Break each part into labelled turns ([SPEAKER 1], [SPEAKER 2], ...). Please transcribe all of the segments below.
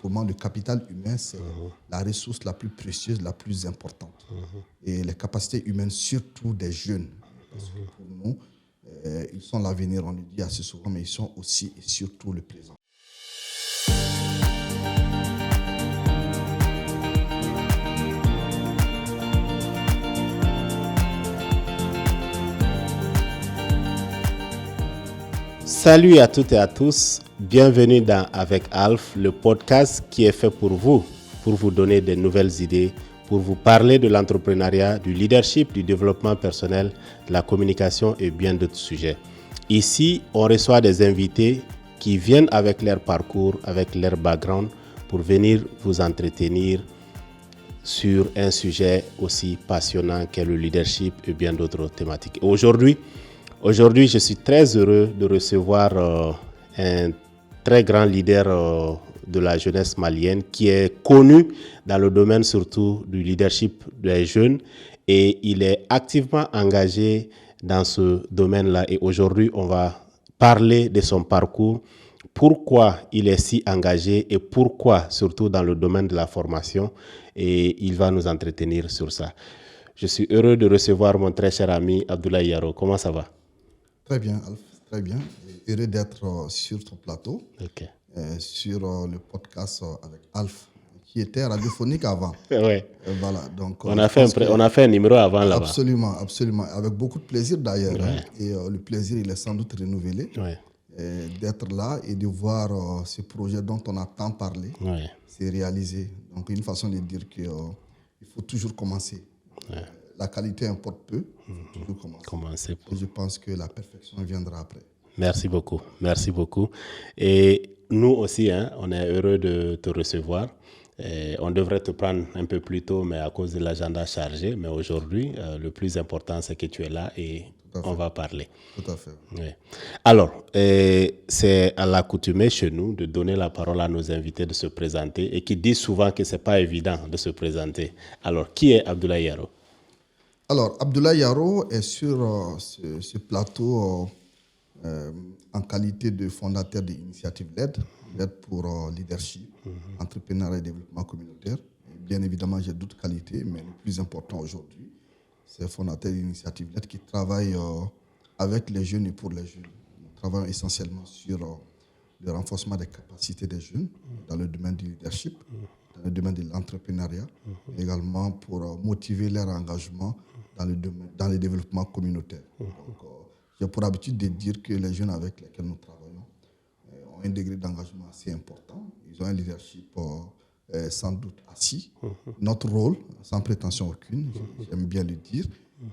[SPEAKER 1] pour moi, le capital humain, c'est la ressource la plus précieuse, la plus importante. Et les capacités humaines, surtout des jeunes, parce que pour nous, ils sont l'avenir, on le dit assez souvent, mais ils sont aussi et surtout le présent.
[SPEAKER 2] Salut à toutes et à tous, bienvenue dans Avec Alf, le podcast qui est fait pour vous donner des nouvelles idées, pour vous parler de l'entrepreneuriat, du leadership, du développement personnel, de la communication et bien d'autres sujets. Ici, on reçoit des invités qui viennent avec leur parcours, avec leur background, pour venir vous entretenir sur un sujet aussi passionnant qu'est le leadership et bien d'autres thématiques. Aujourd'hui, je suis très heureux de recevoir un très grand leader de la jeunesse malienne qui est connu dans le domaine surtout du leadership des jeunes et il est activement engagé dans ce domaine-là. Et aujourd'hui, on va parler de son parcours, pourquoi il est si engagé et pourquoi surtout dans le domaine de la formation, et il va nous entretenir sur ça. Je suis heureux de recevoir mon très cher ami Abdoulaye Yaro. Comment ça va?
[SPEAKER 1] Très bien, Alf, très bien. Heureux d'être sur ton plateau, sur le podcast avec Alf, qui était radiophonique avant.
[SPEAKER 2] Ouais.
[SPEAKER 1] Voilà, donc,
[SPEAKER 2] on a fait un numéro avant là-bas.
[SPEAKER 1] Absolument, absolument. Avec beaucoup de plaisir d'ailleurs. Ouais. Et le plaisir, il est sans doute renouvelé d'être là et de voir ce projet dont on a tant parlé se réaliser. Donc, une façon de dire qu'il faut toujours commencer. Ouais. La qualité importe peu. Il faut commencer. Et je pense que la perfection viendra après.
[SPEAKER 2] Merci beaucoup. Et nous aussi, on est heureux de te recevoir. Et on devrait te prendre un peu plus tôt, mais à cause de l'agenda chargé. Mais aujourd'hui, le plus important, c'est que tu es là et on va parler.
[SPEAKER 1] Tout à fait.
[SPEAKER 2] Oui. Alors, c'est à l'accoutumée chez nous de donner la parole à nos invités de se présenter et qui disent souvent que ce n'est pas évident de se présenter. Alors, qui est Abdoulaye Yaro?
[SPEAKER 1] Alors, Abdoulaye Yaro est sur ce plateau en qualité de fondateur de l'initiative LED pour leadership, entrepreneuriat et développement communautaire. Et bien évidemment, j'ai d'autres qualités, mais le plus important aujourd'hui, c'est fondateur de l'initiative LED qui travaille avec les jeunes et pour les jeunes. Nous travaillons essentiellement sur le renforcement des capacités des jeunes dans le domaine du leadership, dans le domaine de l'entrepreneuriat, également pour motiver leur engagement dans le développement communautaire. Donc, j'ai pour habitude de dire que les jeunes avec lesquels nous travaillons ont un degré d'engagement assez important. Ils ont un leadership sans doute assis. Notre rôle, sans prétention aucune, j'aime bien le dire,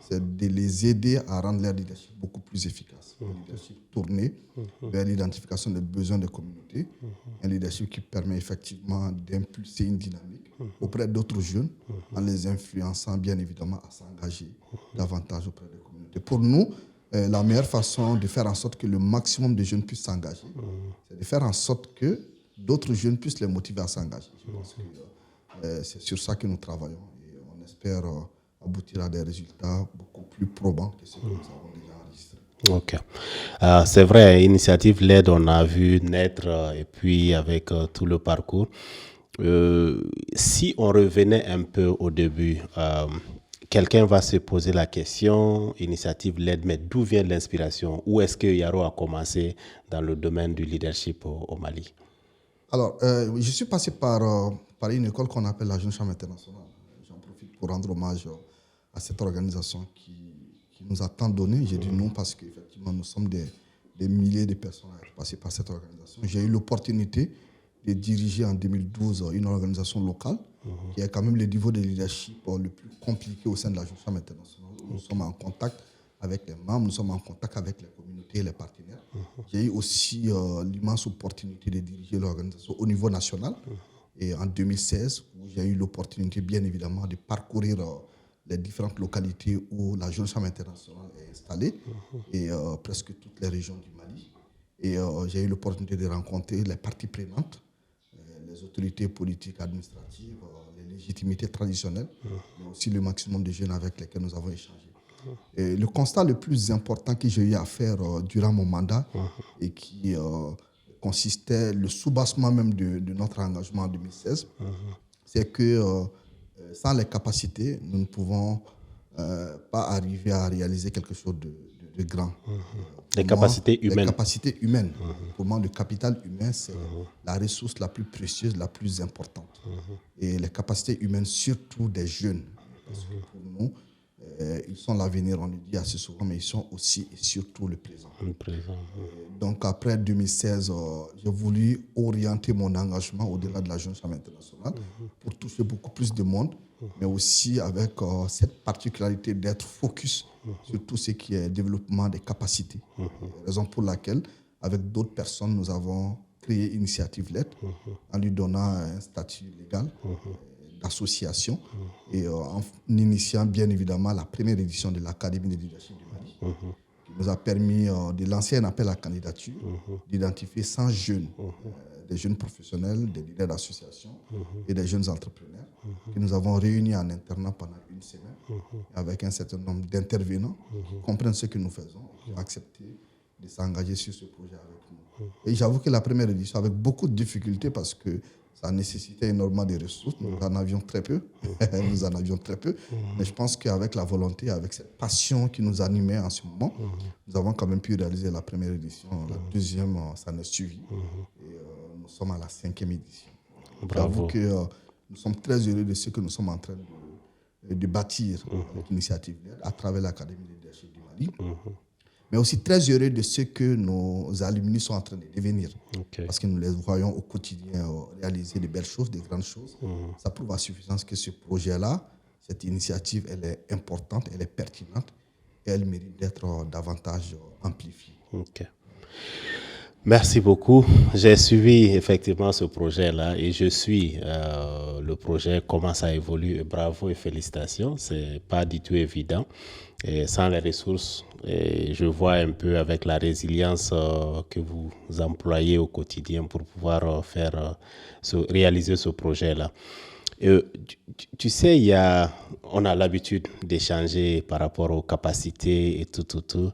[SPEAKER 1] c'est de les aider à rendre leur leadership beaucoup plus efficace. Un leadership tourné vers l'identification des besoins des communautés. Un leadership qui permet effectivement d'impulser une dynamique auprès d'autres jeunes en les influençant bien évidemment à s'engager davantage auprès des communautés. Pour nous, la meilleure façon de faire en sorte que le maximum de jeunes puissent s'engager, c'est de faire en sorte que d'autres jeunes puissent les motiver à s'engager. Je pense que c'est sur ça que nous travaillons et on espère aboutir à des résultats beaucoup plus probants que ceux que nous avons déjà enregistrés.
[SPEAKER 2] Ok. C'est vrai, Initiative LED, on a vu naître et puis avec tout le parcours. Si on revenait un peu au début, quelqu'un va se poser la question, Initiative LED, mais d'où vient l'inspiration? Où est-ce que Yaro a commencé dans le domaine du leadership au Mali?
[SPEAKER 1] Alors, je suis passé par une école qu'on appelle la Jeune Chambre Internationale. J'en profite pour rendre hommage à cette organisation qui nous a tant donné. J'ai dit non parce qu'effectivement, nous sommes des milliers de personnes à être passées par cette organisation. J'ai eu l'opportunité de diriger en 2012 une organisation locale qui est quand même le niveau de leadership le plus compliqué au sein de la Jeune Chambre Internationale. Nous sommes en contact avec les membres, nous sommes en contact avec les communautés et les partenaires. J'ai eu aussi l'immense opportunité de diriger l'organisation au niveau national. Et en 2016, où j'ai eu l'opportunité, bien évidemment, de parcourir les différentes localités où la Jeune Chambre Internationale est installée, et presque toutes les régions du Mali. Et j'ai eu l'opportunité de rencontrer les parties prenantes, les autorités politiques, administratives, les légitimités traditionnelles, mais aussi le maximum de jeunes avec lesquels nous avons échangé. Et le constat le plus important que j'ai eu à faire durant mon mandat et qui consistait, le soubassement même de notre engagement en 2016, c'est que sans les capacités, nous ne pouvons pas arriver à réaliser quelque chose de grand.
[SPEAKER 2] Les capacités humaines.
[SPEAKER 1] Les capacités humaines. Pour moi, le capital humain, c'est la ressource la plus précieuse, la plus importante. Et les capacités humaines, surtout des jeunes. Parce que pour nous, ils sont l'avenir, on le dit assez souvent, mais ils sont aussi et surtout le présent. Donc après 2016, j'ai voulu orienter mon engagement au-delà de la Jeune Chambre internationale pour toucher beaucoup plus de monde, mais aussi avec cette particularité d'être focus sur tout ce qui est développement des capacités. Raison pour laquelle, avec d'autres personnes, nous avons créé Initiative LED en lui donnant un statut légal d'association et en initiant bien évidemment la première édition de l'Académie de leadership du Mali, qui nous a permis de lancer un appel à candidature, d'identifier 100 jeunes, des jeunes professionnels, des leaders d'association et des jeunes entrepreneurs que nous avons réunis en internat pendant une semaine avec un certain nombre d'intervenants qui comprennent ce que nous faisons, qui ont accepté de s'engager sur ce projet avec nous. Et j'avoue que la première édition, avec beaucoup de difficultés parce que ça nécessitait énormément de ressources. Nous en avions très peu. Mais je pense qu'avec la volonté, avec cette passion qui nous animait en ce moment, nous avons quand même pu réaliser la première édition. La deuxième, ça nous a suivi. Et nous sommes à la 5e édition. J'avoue que nous sommes très heureux de ce que nous sommes en train de bâtir avec l'initiative à travers l'Académie de leadership du Mali. Mais aussi très heureux de ce que nos alumni sont en train de devenir. Parce que nous les voyons au quotidien réaliser de belles choses, de grandes choses. Ça prouve à suffisance que ce projet-là, cette initiative, elle est importante, elle est pertinente et elle mérite d'être davantage amplifiée.
[SPEAKER 2] Merci beaucoup. J'ai suivi effectivement ce projet-là et je suis le projet, comment ça évolue. Bravo et félicitations. C'est pas du tout évident. Et sans les ressources, et je vois un peu avec la résilience que vous employez au quotidien pour pouvoir réaliser ce projet-là. Tu sais, on a l'habitude d'échanger par rapport aux capacités et tout.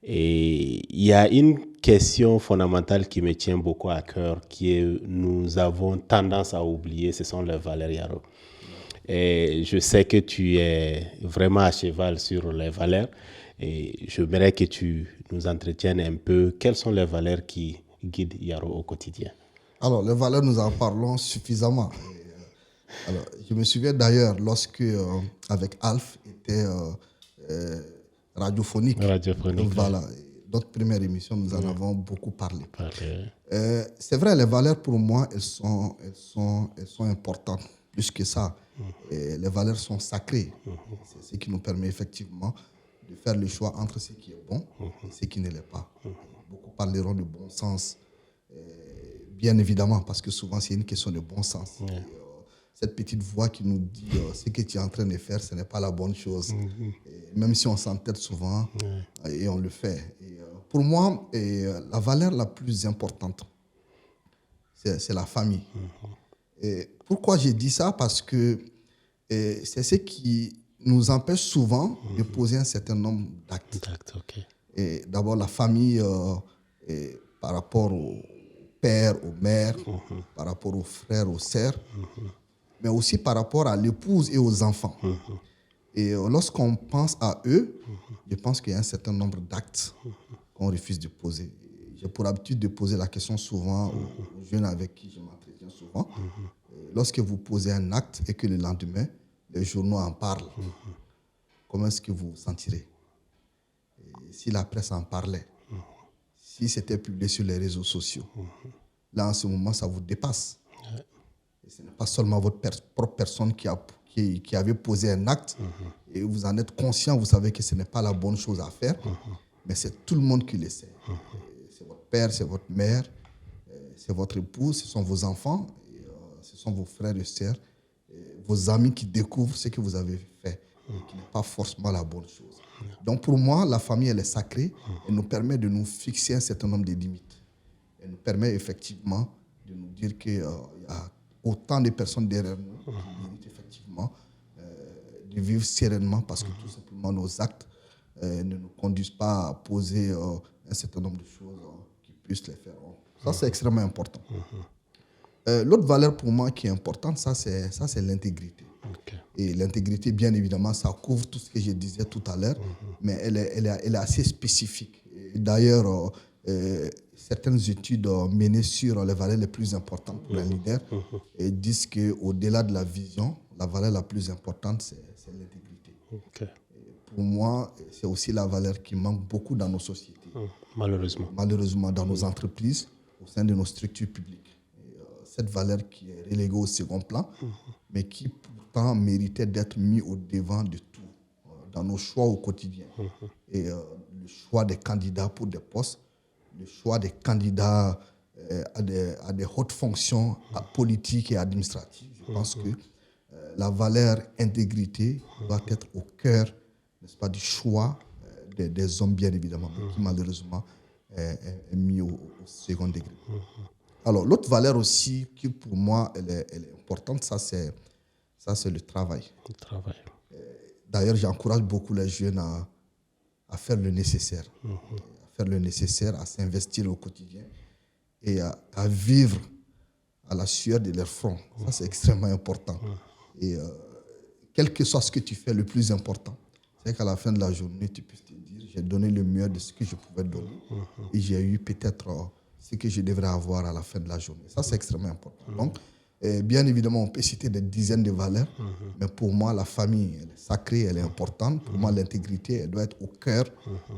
[SPEAKER 2] Et il y a une question fondamentale qui me tient beaucoup à cœur, qui est nous avons tendance à oublier, ce sont les valeurs, Yaro. Et je sais que tu es vraiment à cheval sur les valeurs et j'aimerais que tu nous entretiennes un peu. Quelles sont les valeurs qui guident Yaro au quotidien?
[SPEAKER 1] Alors, les valeurs, nous en parlons suffisamment. Alors, je me souviens d'ailleurs lorsque, avec Alf, était radiophonique. Voilà. Notre première émission, nous en avons beaucoup parlé. C'est vrai, les valeurs, pour moi, elles sont importantes. Plus que ça, et les valeurs sont sacrées. C'est ce qui nous permet effectivement de faire le choix entre ce qui est bon et ce qui ne l'est pas. Beaucoup parleront de bon sens, bien évidemment, parce que souvent c'est une question de bon sens. Et, cette petite voix qui nous dit ce que tu es en train de faire, ce n'est pas la bonne chose. Et même si on s'entête souvent, et on le fait. Et, pour moi, la valeur la plus importante, c'est la famille. Et pourquoi j'ai dit ça? Parce que c'est ce qui nous empêche souvent de poser un certain nombre d'actes. Et d'abord, la famille, par rapport au père, aux mères, par rapport aux frères, aux sœurs, mais aussi par rapport à l'épouse et aux enfants. Et lorsqu'on pense à eux, je pense qu'il y a un certain nombre d'actes qu'on refuse de poser. J'ai pour habitude de poser la question souvent aux jeunes avec qui je m'entretiens souvent. Lorsque vous posez un acte et que le lendemain, les journaux en parlent, comment est-ce que vous vous sentirez? Et si la presse en parlait, si c'était publié sur les réseaux sociaux, là, en ce moment, ça vous dépasse. Et ce n'est pas seulement votre propre personne qui avait posé un acte et vous en êtes conscient, vous savez que ce n'est pas la bonne chose à faire, mais c'est tout le monde qui le sait. C'est votre père, c'est votre mère, c'est votre épouse, ce sont vos enfants, ce sont vos frères et sœurs, vos amis qui découvrent ce que vous avez fait, et qui n'est pas forcément la bonne chose. Donc pour moi, la famille, elle est sacrée, elle nous permet de nous fixer un certain nombre de limites. Elle nous permet effectivement de nous dire qu'il y a autant de personnes derrière nous qui méritent effectivement de vivre sereinement parce que tout simplement nos actes ne nous conduisent pas à poser un certain nombre de choses qui puissent les faire Ça, c'est extrêmement important. L'autre valeur pour moi qui est importante, ça, c'est l'intégrité.
[SPEAKER 2] Okay.
[SPEAKER 1] Et l'intégrité, bien évidemment, ça couvre tout ce que je disais tout à l'heure, mais elle est assez spécifique. Et d'ailleurs, certaines études menées sur les valeurs les plus importantes pour un leader et disent qu'au-delà de la vision, la valeur la plus importante, c'est l'intégrité.
[SPEAKER 2] Okay.
[SPEAKER 1] Pour moi, c'est aussi la valeur qui manque beaucoup dans nos sociétés.
[SPEAKER 2] Malheureusement.
[SPEAKER 1] Malheureusement, dans nos entreprises, au sein de nos structures publiques. Et, cette valeur qui est reléguée au second plan, mais qui pourtant méritait d'être mise au devant de tout, dans nos choix au quotidien. Et le choix des candidats pour des postes, le choix des candidats à des hautes fonctions politiques et administratives. Je pense que la valeur intégrité doit être au cœur, n'est-ce pas, du choix des hommes, bien évidemment, mais qui malheureusement est mis au second degré. Alors, l'autre valeur aussi, qui pour moi, elle est importante, ça c'est le travail.
[SPEAKER 2] Le travail.
[SPEAKER 1] D'ailleurs, j'encourage beaucoup les jeunes à faire le nécessaire, à s'investir au quotidien et à vivre à la sueur de leur front. Ça, c'est extrêmement important. Et quel que soit ce que tu fais, le plus important, c'est qu'à la fin de la journée, tu puisses te dire, j'ai donné le meilleur de ce que je pouvais donner et j'ai eu peut-être ce que je devrais avoir à la fin de la journée. Ça, c'est extrêmement important. Donc, bien évidemment, on peut citer des dizaines de valeurs, mais pour moi, la famille, elle est sacrée, elle est importante. Pour moi, l'intégrité, elle doit être au cœur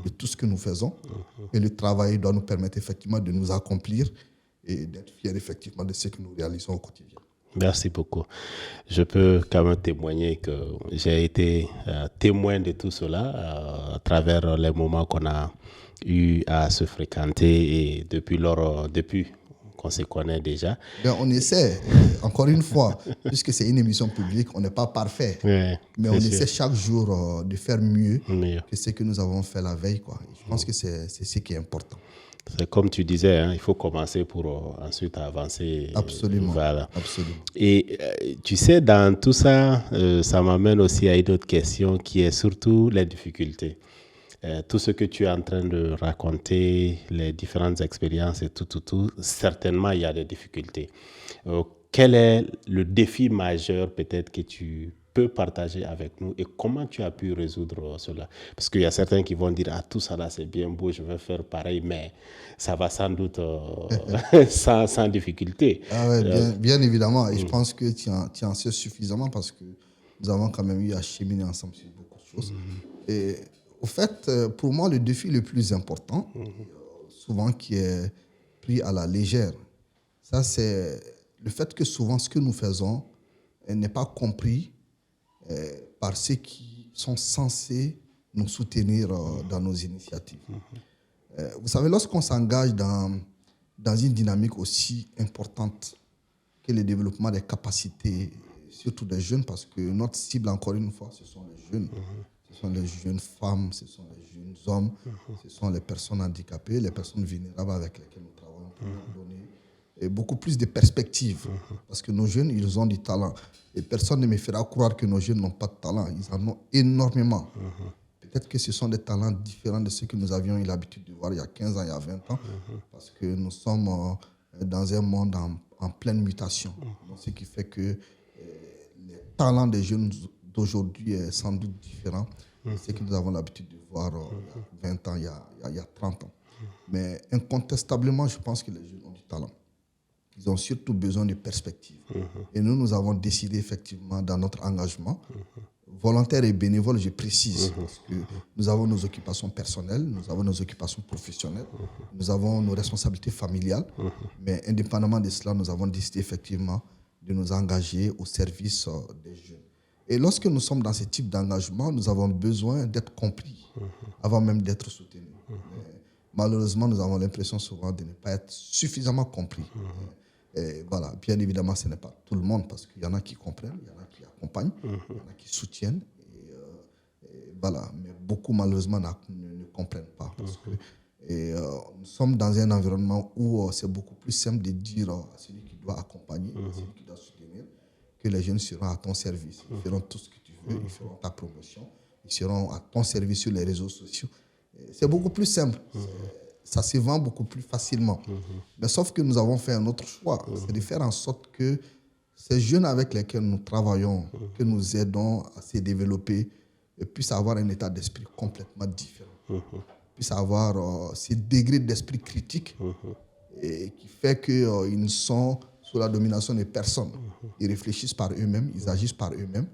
[SPEAKER 1] de tout ce que nous faisons. Et le travail doit nous permettre effectivement de nous accomplir et d'être fiers effectivement de ce que nous réalisons au quotidien.
[SPEAKER 2] Merci beaucoup. Je peux quand même témoigner que j'ai été témoin de tout cela à travers les moments qu'on a eu à se fréquenter et depuis qu'on se connaît déjà.
[SPEAKER 1] Bien, on essaie, encore une fois, puisque c'est une émission publique, on n'est pas parfait.
[SPEAKER 2] Ouais,
[SPEAKER 1] mais on essaie chaque jour de faire mieux que ce que nous avons fait la veille, quoi. Je pense que c'est ce qui est important.
[SPEAKER 2] C'est comme tu disais, hein, il faut commencer pour ensuite avancer.
[SPEAKER 1] Absolument.
[SPEAKER 2] Voilà.
[SPEAKER 1] Absolument.
[SPEAKER 2] Et tu sais, dans tout ça, ça m'amène aussi à une autre question qui est surtout les difficultés. Tout ce que tu es en train de raconter, les différentes expériences et tout, certainement il y a des difficultés. Quel est le défi majeur peut-être que tu peux partager avec nous et comment tu as pu résoudre cela? Parce qu'il y a certains qui vont dire, ah, tout ça là c'est bien beau, je vais faire pareil, mais ça va sans doute sans difficulté.
[SPEAKER 1] Ah ouais, bien évidemment, et je pense que tu en sais suffisamment parce que nous avons quand même eu à cheminer ensemble sur beaucoup de choses. Et au fait, pour moi, le défi le plus important, souvent qui est pris à la légère, ça c'est le fait que souvent ce que nous faisons n'est pas compris par ceux qui sont censés nous soutenir dans nos initiatives. Vous savez, lorsqu'on s'engage dans une dynamique aussi importante que le développement des capacités, surtout des jeunes, parce que notre cible, encore une fois, ce sont les jeunes. Ce sont les jeunes femmes, ce sont les jeunes hommes, ce sont les personnes handicapées, les personnes vulnérables avec lesquelles nous travaillons pour leur donner beaucoup plus de perspectives. Parce que nos jeunes, ils ont du talent. Et personne ne me fera croire que nos jeunes n'ont pas de talent. Ils en ont énormément. Peut-être que ce sont des talents différents de ceux que nous avions eu l'habitude de voir il y a 15 ans, il y a 20 ans. Parce que nous sommes dans un monde en pleine mutation. Donc, ce qui fait que les talents des jeunes d'aujourd'hui est sans doute différent de ce que nous avons l'habitude de voir il y a 20 ans, il y a 30 ans. Mais incontestablement, je pense que les jeunes ont du talent. Ils ont surtout besoin de perspectives. Et nous avons décidé effectivement dans notre engagement, volontaire et bénévole, je précise, parce que nous avons nos occupations personnelles, nous avons nos occupations professionnelles, nous avons nos responsabilités familiales, mais indépendamment de cela, nous avons décidé effectivement de nous engager au service des jeunes. Et lorsque nous sommes dans ce type d'engagement, nous avons besoin d'être compris avant même d'être soutenus. Malheureusement, nous avons l'impression souvent de ne pas être suffisamment compris. Et voilà, bien évidemment, ce n'est pas tout le monde parce qu'il y en a qui comprennent, il y en a qui accompagnent, il y en a qui soutiennent. Et voilà, mais beaucoup malheureusement ne comprennent pas. Parce que, nous sommes dans un environnement où c'est beaucoup plus simple de dire à celui qui doit accompagner, à celui qui doit soutenir, que les jeunes seront à ton service. Ils feront tout ce que tu veux, ils feront ta promotion, ils seront à ton service sur les réseaux sociaux. C'est beaucoup plus simple. ça se vend beaucoup plus facilement. Mais sauf que nous avons fait un autre choix, c'est de faire en sorte que ces jeunes avec lesquels nous travaillons, que nous aidons à se développer, puissent avoir un état d'esprit complètement différent. Puissent avoir ce degré d'esprit critique et qui fait qu'ils ne sont sous la domination de personne. Ils réfléchissent par eux-mêmes, ils agissent par eux-mêmes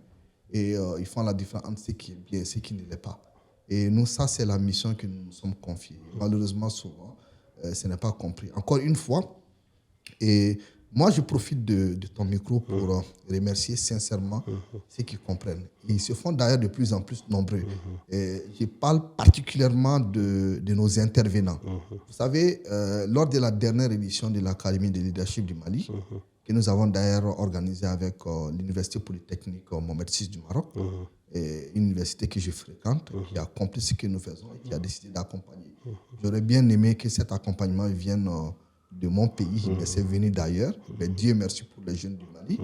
[SPEAKER 1] et ils font la différence entre ce qui est bien et ce qui ne l'est pas. Et nous, ça, c'est la mission que nous nous sommes confiés. Malheureusement, souvent, ce n'est pas compris. Encore une fois, et moi, je profite de ton micro pour remercier sincèrement ceux qui comprennent. Ils se font d'ailleurs de plus en plus nombreux. Et je parle particulièrement de nos intervenants. Vous savez, lors de la dernière édition de l'Académie de leadership du Mali, que nous avons d'ailleurs organisée avec l'Université polytechnique Mohamed VI du Maroc, et une université que je fréquente, qui a compris ce que nous faisons et qui a décidé d'accompagner. J'aurais bien aimé que cet accompagnement vienne de mon pays, mais c'est venu d'ailleurs. Mais Dieu merci pour les jeunes du Mali.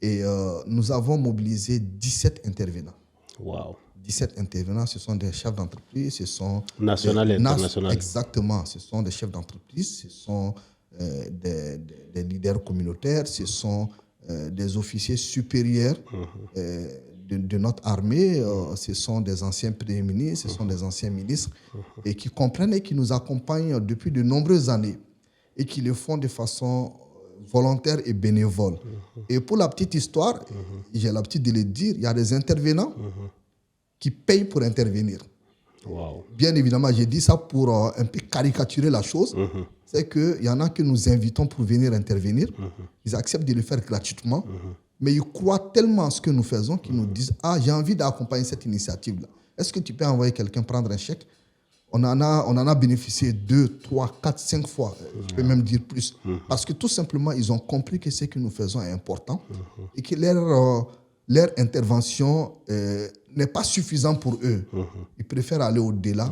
[SPEAKER 1] Et nous avons mobilisé 17 intervenants.
[SPEAKER 2] Wow.
[SPEAKER 1] 17 intervenants, ce sont des chefs d'entreprise, ce sont...
[SPEAKER 2] National et international.
[SPEAKER 1] Exactement, ce sont des chefs d'entreprise, ce sont des leaders communautaires, ce sont des officiers supérieurs de notre armée, ce sont des anciens premiers ministres, ce sont des anciens ministres, et qui comprennent et qui nous accompagnent depuis de nombreuses années, et qui le font de façon volontaire et bénévole. Et pour la petite histoire, j'ai l'habitude de le dire, il y a des intervenants qui payent pour intervenir.
[SPEAKER 2] Wow.
[SPEAKER 1] Bien évidemment, j'ai dit ça pour un peu caricaturer la chose. C'est qu'il y en a que nous invitons pour venir intervenir. Ils acceptent de le faire gratuitement. Mais ils croient tellement à ce que nous faisons qu'ils nous disent « Ah, j'ai envie d'accompagner cette initiative-là. Est-ce que tu peux envoyer quelqu'un prendre un chèque ?» On en a bénéficié 2, 3, 4, 5 fois. Je peux même dire plus. Parce que tout simplement, ils ont compris que ce que nous faisons est important et que leur intervention n'est pas suffisante pour eux. Ils préfèrent aller au-delà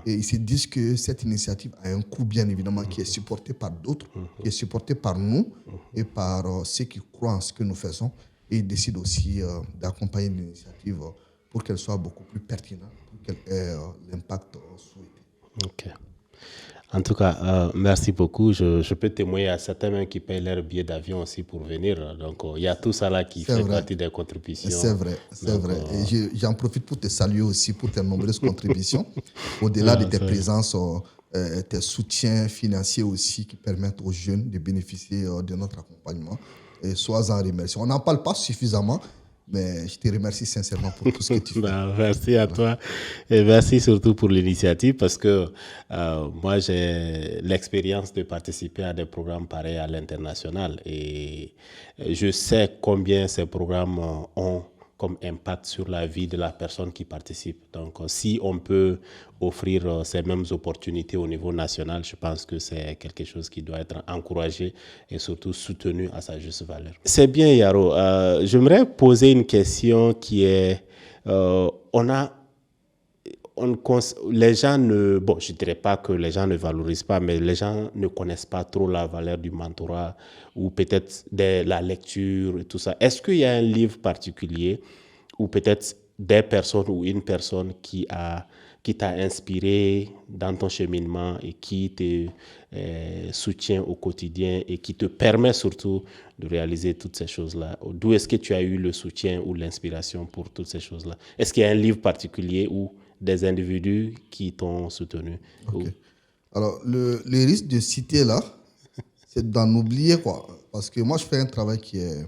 [SPEAKER 1] et ils se disent que cette initiative a un coût, bien évidemment, qui est supporté par d'autres, qui est supporté par nous et par ceux qui croient en ce que nous faisons. Et ils décident aussi d'accompagner l'initiative pour qu'elle soit beaucoup plus pertinente, pour qu'elle ait l'impact souhaité.
[SPEAKER 2] Ok. En tout cas, merci beaucoup. Je peux témoigner à certains même qui payent leur billet d'avion aussi pour venir. Donc, il y a tout ça là qui fait partie des contributions.
[SPEAKER 1] C'est vrai, c'est vrai. Et j'en profite pour te saluer aussi pour tes nombreuses contributions. Au-delà de tes présences, tes soutiens financiers aussi qui permettent aux jeunes de bénéficier de notre accompagnement. Et sois-en remercié. On n'en parle pas suffisamment. Mais je te remercie sincèrement pour tout ce que tu fais.
[SPEAKER 2] Merci à toi et merci surtout pour l'initiative parce que moi j'ai l'expérience de participer à des programmes pareils à l'international et je sais combien ces programmes ont comme impact sur la vie de la personne qui participe. Donc si on peut offrir ces mêmes opportunités au niveau national, je pense que c'est quelque chose qui doit être encouragé et surtout soutenu à sa juste valeur. C'est bien Yaro. J'aimerais poser une question qui est, les gens ne, bon, je dirais pas que les gens ne valorisent pas, mais les gens ne connaissent pas trop la valeur du mentorat ou peut-être de la lecture et tout ça. Est-ce qu'il y a un livre particulier ou peut-être des personnes ou une personne qui t'a inspiré dans ton cheminement et qui te soutient au quotidien et qui te permet surtout de réaliser toutes ces choses-là? D'où est-ce que tu as eu le soutien ou l'inspiration pour toutes ces choses-là? Est-ce qu'il y a un livre particulier ou des individus qui t'ont soutenu?
[SPEAKER 1] Okay. Alors, le risque de citer là, c'est d'en oublier, quoi. Parce que moi, je fais un travail qui est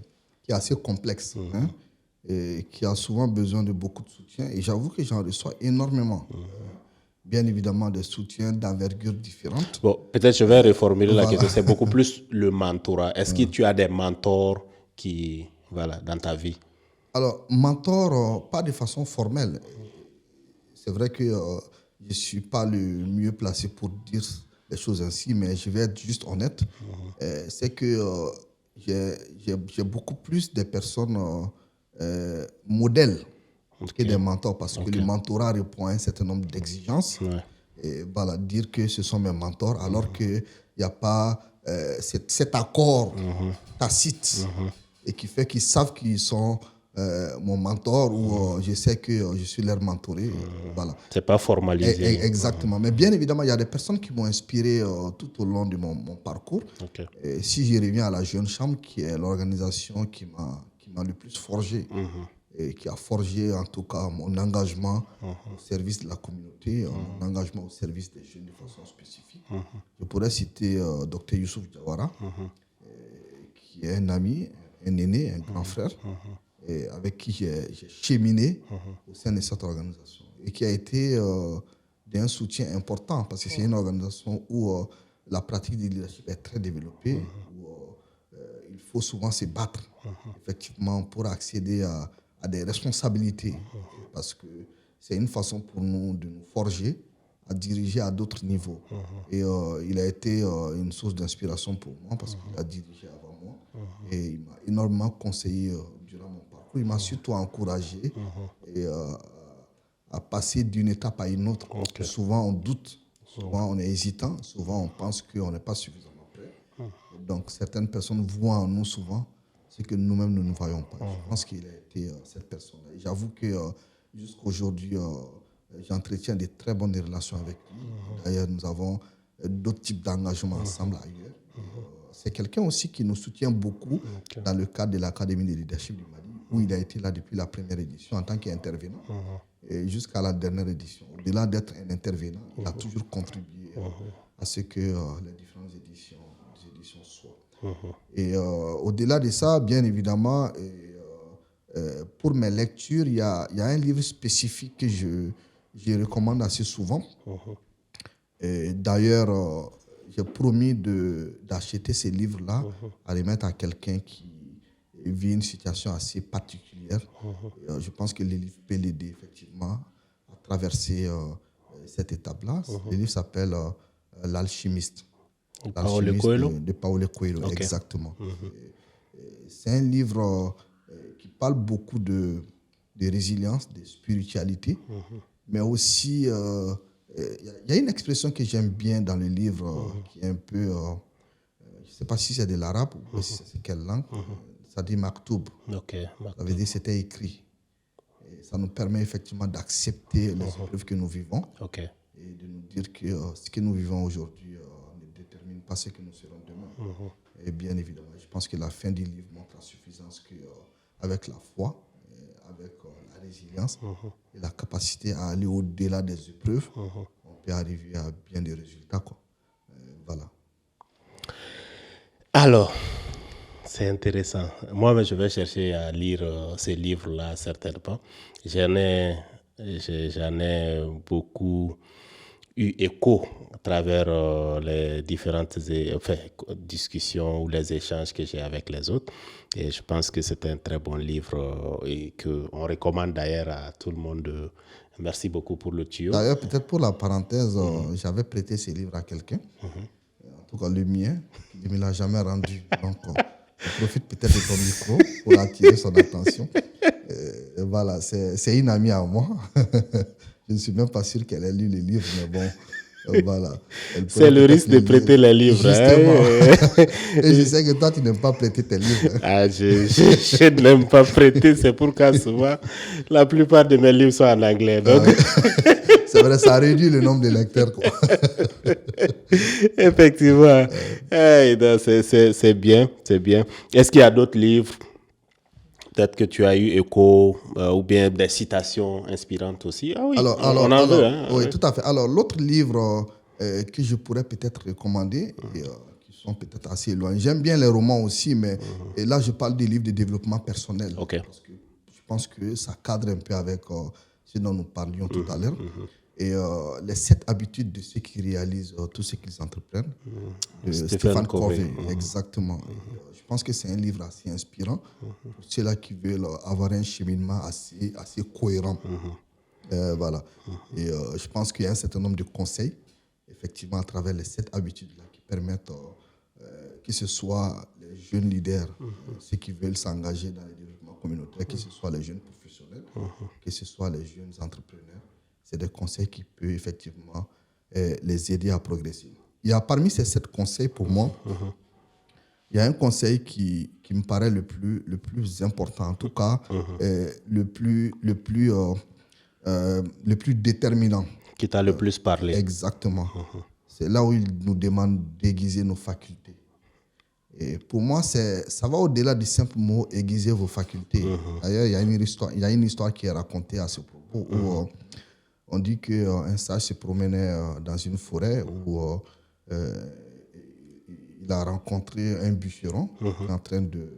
[SPEAKER 1] assez complexe, hein, et qui a souvent besoin de beaucoup de soutien. Et j'avoue que j'en reçois énormément. Bien évidemment, des soutiens d'envergure différentes.
[SPEAKER 2] Bon, peut-être je vais reformuler la question. C'est beaucoup plus le mentorat. Est-ce que tu as des mentors dans ta vie? Alors, mentor, pas de façon formelle. C'est vrai que je ne suis pas le mieux placé pour dire les choses ainsi, mais je vais être juste honnête. C'est que j'ai beaucoup plus de personnes modèles que des mentors, parce que le mentorat répond à un certain nombre d'exigences. Et voilà, dire que ce sont mes mentors, alors qu'il n'y a pas cet accord tacite et qui fait qu'ils savent qu'ils sont
[SPEAKER 1] mon mentor ou je sais que je suis leur mentoré. Voilà.
[SPEAKER 2] C'est pas formalisé.
[SPEAKER 1] Exactement. Mais bien évidemment, il y a des personnes qui m'ont inspiré tout au long de mon parcours.
[SPEAKER 2] Ok.
[SPEAKER 1] Et si je reviens à la Jeune Chambre, qui est l'organisation qui m'a le plus forgé et qui a forgé en tout cas mon engagement au service de la communauté, mon engagement au service des jeunes de façon spécifique. Je pourrais citer Dr Youssouf Diawara, qui est un ami, un aîné, un grand frère, et avec qui j'ai cheminé au sein de cette organisation et qui a été d'un soutien important parce que c'est une organisation où la pratique du leadership est très développée, où il faut souvent se battre effectivement pour accéder à des responsabilités parce que c'est une façon pour nous de nous forger à diriger à d'autres niveaux. Et il a été une source d'inspiration pour moi parce qu'il a dirigé avant moi et il m'a énormément conseillé durant mon parcours. Il m'a surtout encouragé et, à passer d'une étape à une autre. Parce que souvent on doute, souvent on est hésitant, souvent on pense qu'on n'est pas suffisamment prêt. Donc certaines personnes voient en nous souvent ce que nous-mêmes nous ne voyons pas. Je pense qu'il a été cette personne-là. Et j'avoue que jusqu'à aujourd'hui, j'entretiens de très bonnes relations avec lui. D'ailleurs, nous avons d'autres types d'engagements ensemble ailleurs. C'est quelqu'un aussi qui nous soutient beaucoup dans le cadre de l'Académie de leadership du Mali, où il a été là depuis la première édition en tant qu'intervenant et jusqu'à la dernière édition. Au-delà d'être un intervenant, il a toujours contribué à ce que les différentes éditions soient. Et au-delà de ça, bien évidemment, pour mes lectures, il y a un livre spécifique que je recommande assez souvent. Et d'ailleurs, j'ai promis d'acheter ces livres-là à les mettre à quelqu'un qui vit une situation assez particulière. Et, je pense que le livre peut l'aider effectivement à traverser cette étape-là. Le livre s'appelle L'Alchimiste. De Paulo Coelho, exactement. C'est un livre qui parle beaucoup de résilience, de spiritualité, mais aussi, il y a une expression que j'aime bien dans le livre qui est un peu, je ne sais pas si c'est de l'arabe ou si c'est quelle langue, ça dit maktoub. Ça veut dire c'était écrit. Et ça nous permet effectivement d'accepter les épreuves que nous vivons et de nous dire que ce que nous vivons aujourd'hui ne détermine pas ce que nous serons demain. Et bien évidemment, je pense que la fin du livre montre la suffisance qu'avec la foi, avec la résilience et la capacité à aller au-delà des épreuves, on peut arriver à bien des résultats. Voilà.
[SPEAKER 2] Alors, c'est intéressant. Moi, je vais chercher à lire ces livres-là, certainement. J'en ai beaucoup eu écho à travers les différentes discussions ou les échanges que j'ai avec les autres. Et je pense que c'est un très bon livre et qu'on recommande d'ailleurs à tout le monde. Merci beaucoup pour le tuyau.
[SPEAKER 1] D'ailleurs, peut-être pour la parenthèse, j'avais prêté ces livres à quelqu'un, en tout cas le mien, il ne me l'a jamais rendu. Donc, je profite peut-être de ton micro pour attirer son attention. Voilà, c'est une amie à moi. Je ne suis même pas sûr qu'elle ait lu les livres, mais bon, voilà.
[SPEAKER 2] C'est le risque de prêter les livres.
[SPEAKER 1] Justement. Et je sais que toi, tu n'aimes pas prêter tes livres.
[SPEAKER 2] Ah, je n'aime pas prêter, c'est pourquoi souvent, la plupart de mes livres sont en anglais. Donc...
[SPEAKER 1] C'est vrai, ça réduit le nombre de lecteurs, quoi.
[SPEAKER 2] Effectivement. C'est bien, c'est bien. Est-ce qu'il y a d'autres livres peut-être que tu as eu écho ou bien des citations inspirantes aussi? Ah oui, on en veut. Hein,
[SPEAKER 1] oui, tout à fait. Alors, l'autre livre que je pourrais peut-être recommander, qui sont peut-être assez éloignés. J'aime bien les romans aussi, mais et là, je parle des livres de développement personnel. Parce que je pense que ça cadre un peu avec ce dont nous parlions tout à l'heure. Et les 7 habitudes de ceux qui réalisent tout ce qu'ils entreprennent. Stephen Covey, exactement. Je pense que c'est un livre assez inspirant pour ceux-là qui veulent avoir un cheminement assez cohérent. Voilà. Et je pense qu'il y a un certain nombre de conseils, effectivement, à travers les 7 habitudes-là qui permettent que ce soit les jeunes leaders, ceux qui veulent s'engager dans le développement communautaire, que ce soit les jeunes professionnels, que ce soit les jeunes entrepreneurs. C'est des conseils qui peuvent effectivement les aider à progresser. Il y a parmi ces 7 conseils, pour moi, il y a un conseil qui me paraît le plus important, en tout cas, le plus déterminant.
[SPEAKER 2] Qui t'a le plus parlé.
[SPEAKER 1] Exactement. C'est là où il nous demande d'aiguiser nos facultés. Et pour moi, ça va au-delà du simple mot aiguiser vos facultés. D'ailleurs, il y a une histoire qui est racontée à ce propos où on dit qu'un sage se promenait dans une forêt où il a rencontré un bûcheron qui est en train de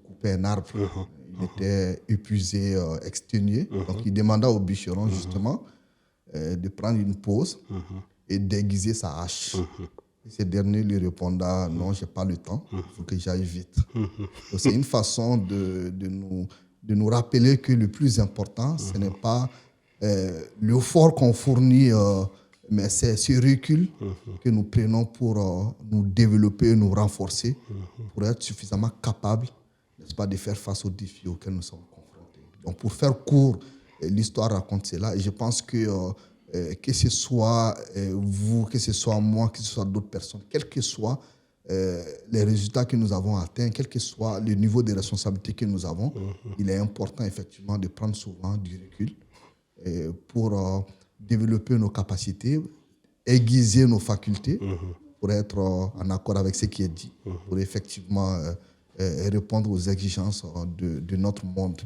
[SPEAKER 1] couper un arbre. Il était épuisé, exténué. Donc, il demanda au bûcheron, justement, de prendre une pause et d'aiguiser sa hache. Et ce dernier lui répondra, non, je n'ai pas le temps, il faut que j'aille vite. Donc, c'est une façon de nous rappeler que le plus important, ce n'est pas l'effort qu'on fournit, mais c'est ce recul que nous prenons pour nous développer, nous renforcer, pour être suffisamment capables, n'est-ce pas, de faire face aux défis auxquels nous sommes confrontés. Donc, pour faire court, l'histoire raconte cela. Et je pense que ce soit vous, que ce soit moi, que ce soit d'autres personnes, quels que soient les résultats que nous avons atteints, quel que soit le niveau de responsabilité que nous avons, il est important effectivement de prendre souvent du recul pour développer nos capacités, aiguiser nos facultés, pour être en accord avec ce qui est dit, pour effectivement répondre aux exigences de notre monde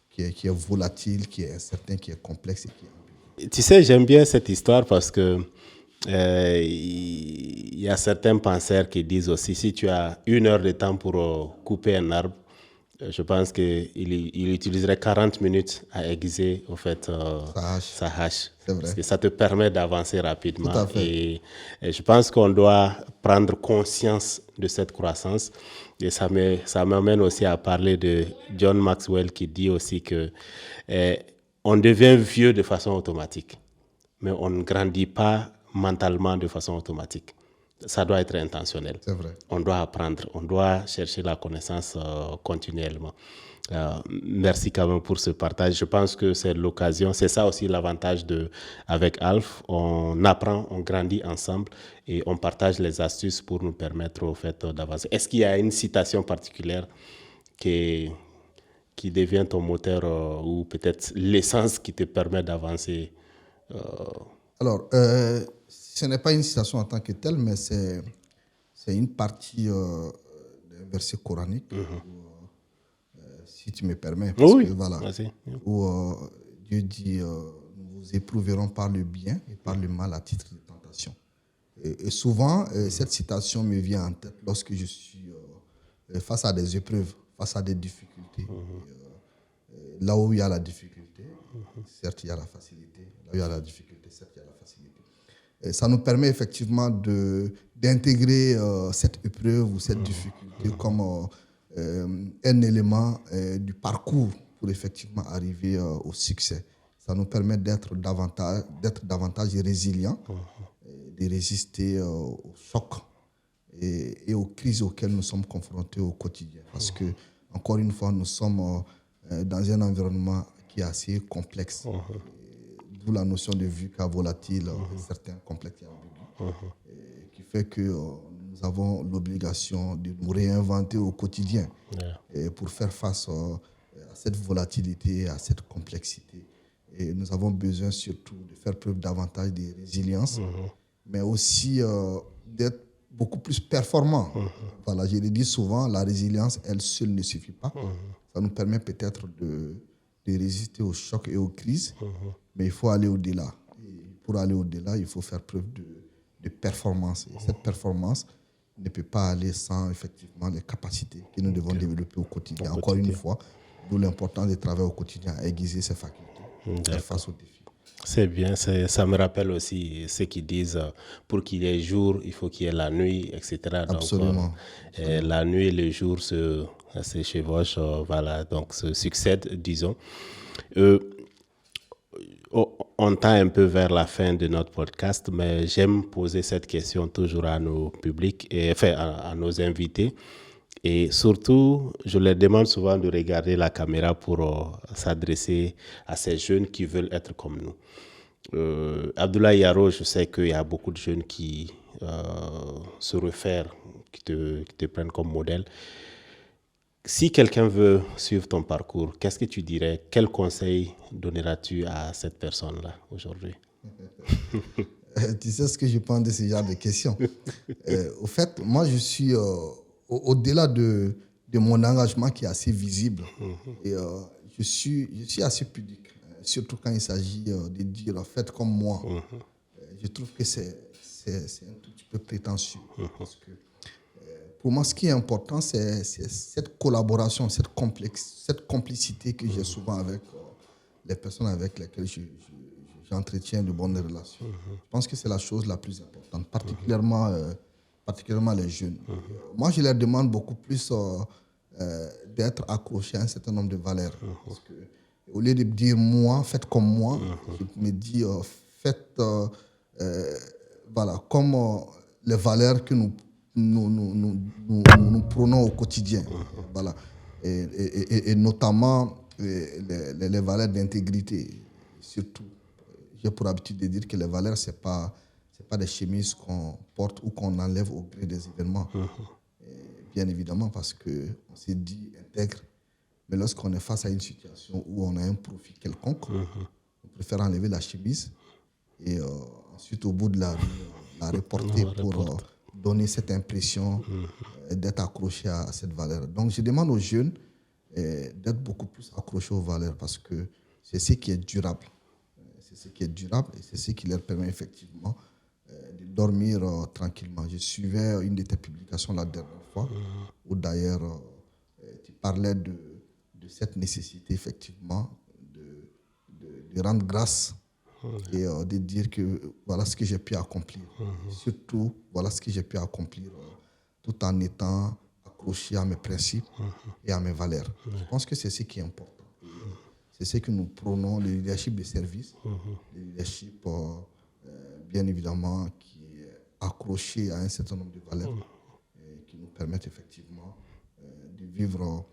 [SPEAKER 1] qui est volatile, qui est incertain, qui est complexe et qui est...
[SPEAKER 2] Tu sais, j'aime bien cette histoire parce que il y a certains penseurs qui disent aussi, si tu as 1 heure de temps pour couper un arbre, je pense qu'il utiliserait 40 minutes à aiguiser au fait, sa hache.
[SPEAKER 1] C'est vrai.
[SPEAKER 2] Parce que ça te permet d'avancer rapidement.
[SPEAKER 1] Tout à fait.
[SPEAKER 2] Et je pense qu'on doit prendre conscience de cette croissance. Et ça m'amène aussi à parler de John Maxwell qui dit aussi que on devient vieux de façon automatique, mais on ne grandit pas mentalement de façon automatique. Ça doit être intentionnel.
[SPEAKER 1] C'est vrai.
[SPEAKER 2] On doit apprendre, on doit chercher la connaissance continuellement. Merci quand même pour ce partage. Je pense que c'est l'occasion, c'est ça aussi l'avantage avec Alf. On apprend, on grandit ensemble et on partage les astuces pour nous permettre au fait d'avancer. Est-ce qu'il y a une citation particulière qui devient ton moteur ou peut-être l'essence qui te permet d'avancer?
[SPEAKER 1] Alors, ce n'est pas une citation en tant que telle, mais c'est une partie d'un verset coranique, où, si tu me permets, parce
[SPEAKER 2] oui,
[SPEAKER 1] que, voilà, où Dieu dit nous vous éprouverons par le bien et par le mal à titre de tentation. Et souvent, cette citation me vient en tête lorsque je suis face à des épreuves, face à des difficultés. Là où il y a la difficulté, certes, il y a la facilité. Là où il y a la difficulté, certes, il y a la facilité. Et ça nous permet effectivement d'intégrer cette épreuve ou cette difficulté comme un élément du parcours pour effectivement arriver au succès. Ça nous permet d'être davantage résilients, de résister aux chocs et aux crises auxquelles nous sommes confrontés au quotidien. Parce que, encore une fois, nous sommes dans un environnement qui est assez complexe. D'où la notion de VUCA volatile, certains complexes et ambigus, qui fait que nous avons l'obligation de nous réinventer au quotidien et pour faire face à cette volatilité, à cette complexité. Et nous avons besoin surtout de faire preuve davantage de résilience, mais aussi d'être beaucoup plus performants. Voilà, je le dis souvent, la résilience, elle seule ne suffit pas. Ça nous permet peut-être de résister aux chocs et aux crises, mais il faut aller au-delà. Et pour aller au-delà, il faut faire preuve de performance. Et cette performance ne peut pas aller sans effectivement les capacités que nous devons développer au quotidien. Encore une fois, d'où l'importance de travailler au quotidien à aiguiser ses facultés, faire face aux défis.
[SPEAKER 2] C'est bien, ça me rappelle aussi ce qu'ils disent, pour qu'il y ait jour, il faut qu'il y ait la nuit, etc.
[SPEAKER 1] Absolument.
[SPEAKER 2] Donc, la nuit et le jour se chevauchent, voilà, donc se succèdent, disons. On tend un peu vers la fin de notre podcast, mais j'aime poser cette question toujours à nos publics, à nos invités. Et surtout, je leur demande souvent de regarder la caméra pour s'adresser à ces jeunes qui veulent être comme nous. Abdoulaye Yaro, je sais qu'il y a beaucoup de jeunes qui se réfèrent, qui te prennent comme modèle. Si quelqu'un veut suivre ton parcours, qu'est-ce que tu dirais? Quel conseil donneras-tu à cette personne-là aujourd'hui?
[SPEAKER 1] Tu sais ce que je pense de ce genre de questions. Au fait, moi, je suis au-delà de mon engagement qui est assez visible. Et je suis assez pudique, surtout quand il s'agit de dire faites comme moi. Je trouve que c'est un tout petit peu prétentieux. Parce que pour moi, ce qui est important, c'est cette collaboration, cette complicité que j'ai souvent avec les personnes avec lesquelles j'entretiens de bonnes relations. Je pense que c'est la chose la plus importante, particulièrement les jeunes. Moi, je leur demande beaucoup plus d'être accrochés à un certain nombre de valeurs. Parce que, au lieu de dire moi, faites comme moi, je me dis faites voilà, comme les valeurs que nous prônons au quotidien. Voilà. Et notamment les valeurs d'intégrité, surtout. J'ai pour habitude de dire que les valeurs, ce n'est pas des chemises qu'on porte ou qu'on enlève au gré des événements. Bien évidemment, parce qu'on s'est dit intègre, mais lorsqu'on est face à une situation où on a un profit quelconque, on préfère enlever la chemise et ensuite, au bout de la rue, la reporter pour donner cette impression d'être accroché à cette valeur. Donc, je demande aux jeunes d'être beaucoup plus accrochés aux valeurs parce que c'est ce qui est durable. C'est ce qui est durable et c'est ce qui leur permet effectivement de dormir tranquillement. Je suivais une de tes publications la dernière fois où d'ailleurs tu parlais de cette nécessité effectivement de rendre grâce et de dire que voilà ce que j'ai pu accomplir. Surtout, voilà ce que j'ai pu accomplir tout en étant accroché à mes principes et à mes valeurs. Je pense que c'est ce qui est important. C'est ce que nous prônons, le leadership de service, le leadership, bien évidemment, qui est accroché à un certain nombre de valeurs qui nous permettent effectivement de vivre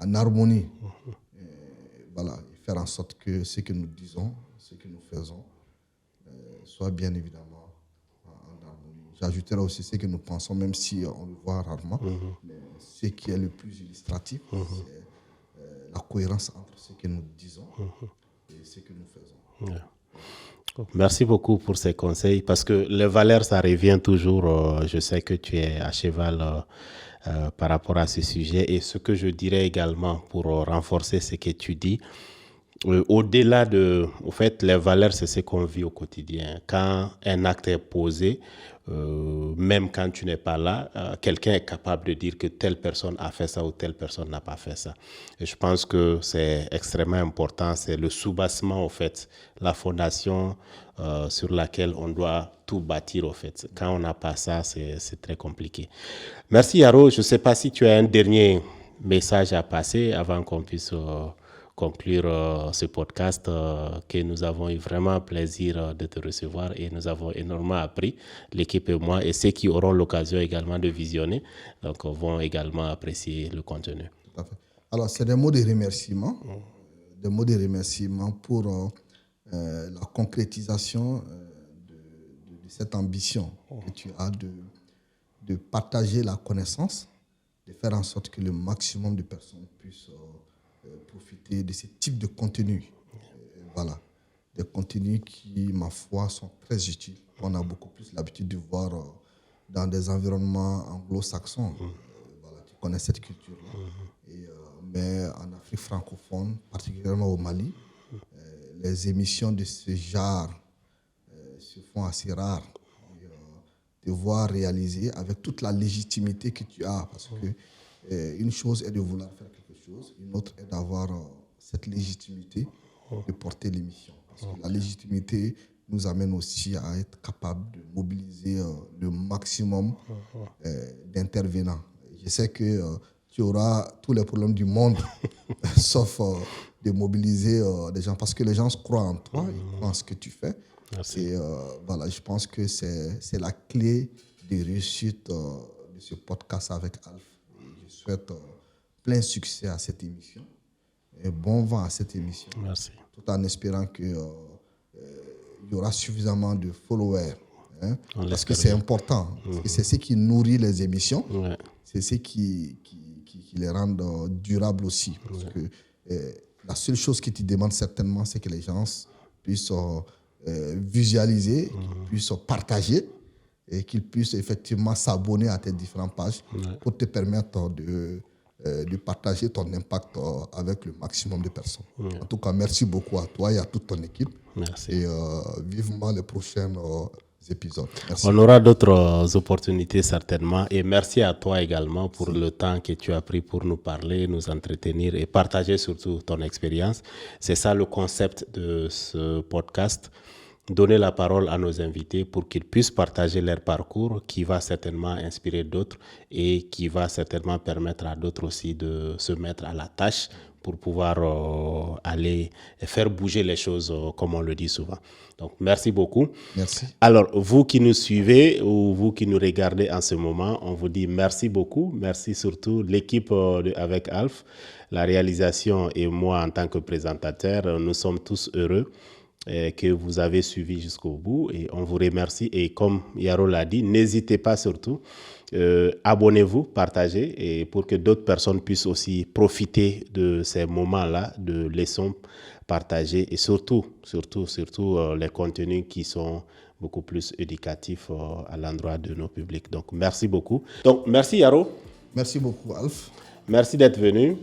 [SPEAKER 1] en harmonie. Voilà, et faire en sorte que ce que nous disons, ce que nous faisons, soit bien évidemment en harmonie. J'ajouterai aussi ce que nous pensons, même si on le voit rarement, mais ce qui est le plus illustratif, c'est la cohérence entre ce que nous disons et ce que nous faisons.
[SPEAKER 2] Merci beaucoup pour ces conseils parce que les valeurs, ça revient toujours. Je sais que tu es à cheval par rapport à ce sujet et ce que je dirais également pour renforcer ce que tu dis, au-delà au fait, les valeurs, c'est ce qu'on vit au quotidien. Quand un acte est posé, même quand tu n'es pas là, quelqu'un est capable de dire que telle personne a fait ça ou telle personne n'a pas fait ça. Et je pense que c'est extrêmement important. C'est le soubassement, au fait, la fondation sur laquelle on doit tout bâtir, au fait. Quand on n'a pas ça, c'est très compliqué. Merci, Yaro. Je ne sais pas si tu as un dernier message à passer avant qu'on puisse conclure ce podcast que nous avons eu vraiment plaisir de te recevoir et nous avons énormément appris, l'équipe et moi, et ceux qui auront l'occasion également de visionner donc vont également apprécier le contenu.
[SPEAKER 1] Tout à fait. Alors, c'est des mots de remerciement, pour la concrétisation de cette ambition que tu as de partager la connaissance, de faire en sorte que le maximum de personnes puissent profiter de ce type de contenu. Voilà. Des contenus qui, ma foi, sont très utiles. On a beaucoup plus l'habitude de voir dans des environnements anglo-saxons. Voilà, tu connais cette culture-là. Mais en Afrique francophone, particulièrement au Mali, les émissions de ce genre se font assez rares. De voir réaliser avec toute la légitimité que tu as. Parce que une chose est de vouloir faire quelque chose, une autre est d'avoir cette légitimité de porter l'émission. Parce que la légitimité nous amène aussi à être capable de mobiliser le maximum d'intervenants. Je sais que tu auras tous les problèmes du monde, sauf de mobiliser des gens. Parce que les gens croient en toi, ils croient en ce que tu fais. Merci. Et voilà, je pense que c'est la clé de réussite de ce podcast avec Alf. Et je souhaite plein succès à cette émission et bon vent à cette émission.
[SPEAKER 2] Merci.
[SPEAKER 1] Tout en espérant qu'il y aura suffisamment de followers Hein, parce que c'est important. C'est ce qui nourrit les émissions. Ouais. C'est ce qui les rend durables aussi. Parce que la seule chose qui te demande certainement, c'est que les gens puissent visualiser, puissent partager et qu'ils puissent effectivement s'abonner à tes différentes pages pour te permettre de partager ton impact avec le maximum de personnes. En tout cas, merci beaucoup à toi et à toute ton équipe.
[SPEAKER 2] Merci.
[SPEAKER 1] Et vivement les prochains épisodes. Merci.
[SPEAKER 2] On aura d'autres opportunités certainement. Et merci à toi également pour le temps que tu as pris pour nous parler, nous entretenir et partager surtout ton expérience. C'est ça le concept de ce podcast. Donner la parole à nos invités pour qu'ils puissent partager leur parcours qui va certainement inspirer d'autres et qui va certainement permettre à d'autres aussi de se mettre à la tâche pour pouvoir aller faire bouger les choses comme on le dit souvent. Donc, merci beaucoup.
[SPEAKER 1] Merci.
[SPEAKER 2] Alors, vous qui nous suivez ou vous qui nous regardez en ce moment, on vous dit merci beaucoup. Merci surtout l'équipe avec Alf, la réalisation et moi en tant que présentateur. Nous sommes tous heureux que vous avez suivi jusqu'au bout et on vous remercie. Et comme Yaro l'a dit, n'hésitez pas surtout, abonnez-vous, partagez et pour que d'autres personnes puissent aussi profiter de ces moments-là de leçons partagées et surtout les contenus qui sont beaucoup plus éducatifs à l'endroit de nos publics. Donc, merci beaucoup. Donc, merci Yaro.
[SPEAKER 1] Merci beaucoup, Alf.
[SPEAKER 2] Merci d'être venu.